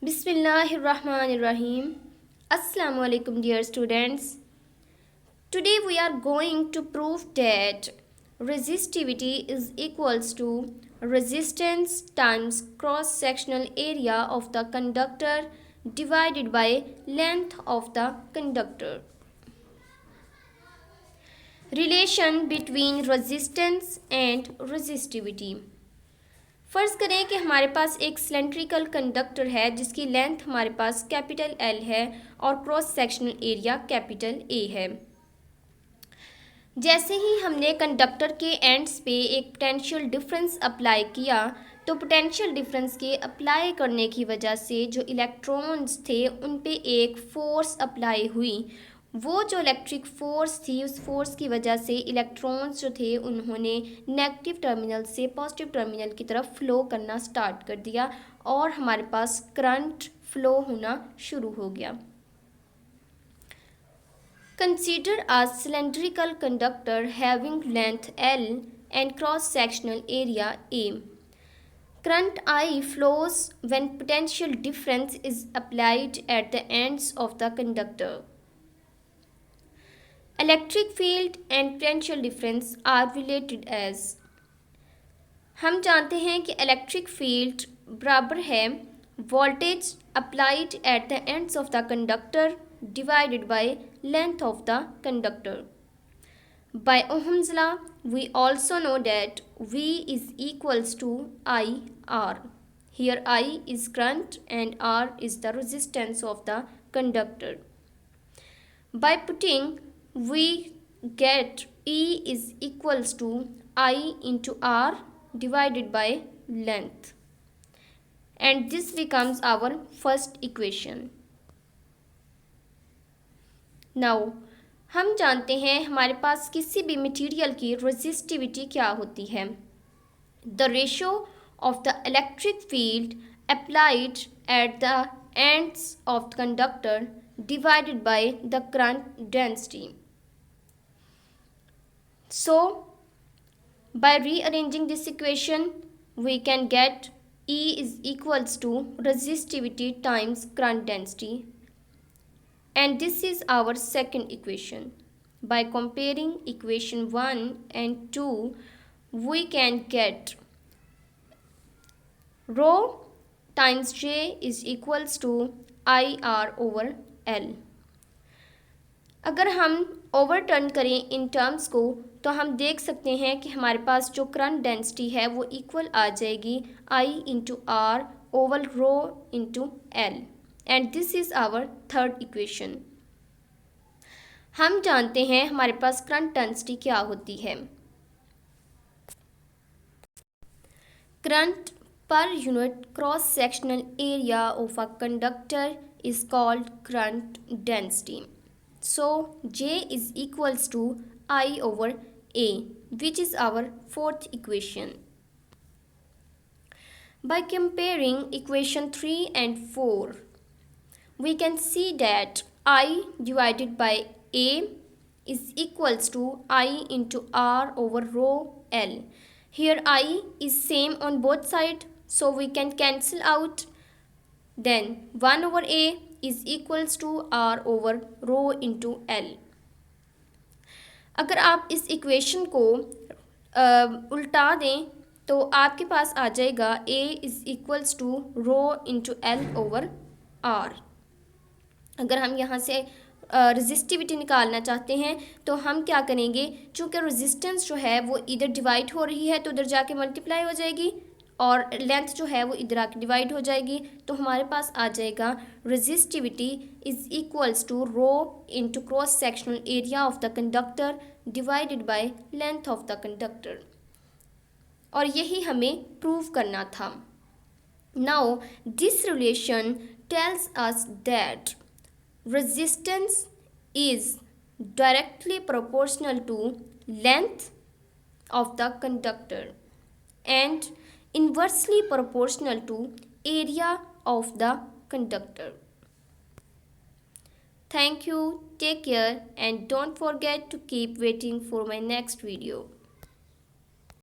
Bismillahirrahmanirrahim. Assalamu alaikum, dear students. Today we are going to prove that resistivity is equals to resistance times cross-sectional area of the conductor divided by length of the conductor. Relation between resistance and resistivity. फ़र्ज़ करें कि हमारे पास एक cylindrical conductor है जिसकी length हमारे पास capital L है और cross sectional area capital A है। जैसे ही हमने कंडक्टर के एंड्स पे एक पोटेंशियल डिफरेंस अप्लाई किया तो पोटेंशियल डिफरेंस के अप्लाई करने की वजह से जो इलेक्ट्रॉन्स थे उन पे एक फ़ोर्स अप्लाई हुई। वो जो इलेक्ट्रिक फ़ोर्स थी उस फोर्स की वजह से इलेक्ट्रॉन्स जो थे उन्होंने नेगेटिव टर्मिनल से पॉजिटिव टर्मिनल की तरफ फ़्लो करना स्टार्ट कर दिया और हमारे पास करंट फ़्लो होना शुरू हो गया। Consider a cylindrical conductor having length L and cross-sectional area A. Current I flows when potential difference is applied at the ends of the conductor. Electric field and potential difference are related as. हम जानते हैं कि electric field बराबर है voltage applied at the ends of the conductor divided by length of the conductor. By Ohm's law, we also know that V is equals to IR. Here I is current and R is the resistance of the conductor. By putting, we get E is equals to I into R divided by length. And this becomes our first equation. Now हम जानते हैं हमारे पास किसी भी material की resistivity क्या होती है। The ratio of the electric field applied at the ends of the conductor divided by the current density. So by rearranging this equation we can get E is equals to resistivity times current density. And this is our second equation. By comparing equation 1 and 2, we can get rho times J is equals to IR over L. अगर हम overturn करें in terms को तो हम देख सकते हैं कि हमारे पास जो करंट डेंसिटी है वो इक्वल आ जाएगी I into R over rho into L. And this is our third equation. हम जानते हैं हमारे पास करंट डेंसिटी क्या होती है. करंट पर unit cross sectional area of a conductor is called current density. So J is equals to I over A, which is our fourth equation. By comparing equation 3 and 4, we can see that I divided by A is equals to I into R over rho L. Here I is same on both sides, so we can cancel out. Then 1 over A is equals to R over rho into L. अगर आप इस equation को उल्टा दें तो आपके पास आ जाएगा A is equals to rho into L over R. अगर हम यहाँ से रेजिस्टिविटी निकालना चाहते हैं तो हम क्या करेंगे, चूँकि रेजिस्टेंस जो है वो इधर डिवाइड हो रही है तो उधर जाके मल्टीप्लाई हो जाएगी और लेंथ जो है वो इधर आके डिवाइड हो जाएगी. तो हमारे पास आ जाएगा resistivity is equals to rho into cross sectional area of the conductor divided by length of the conductor. और यही हमें प्रूव करना था. Now this relation tells us that resistance is directly proportional to length of the conductor and inversely proportional to area of the conductor. Thank you, take care, and don't forget to keep waiting for my next video.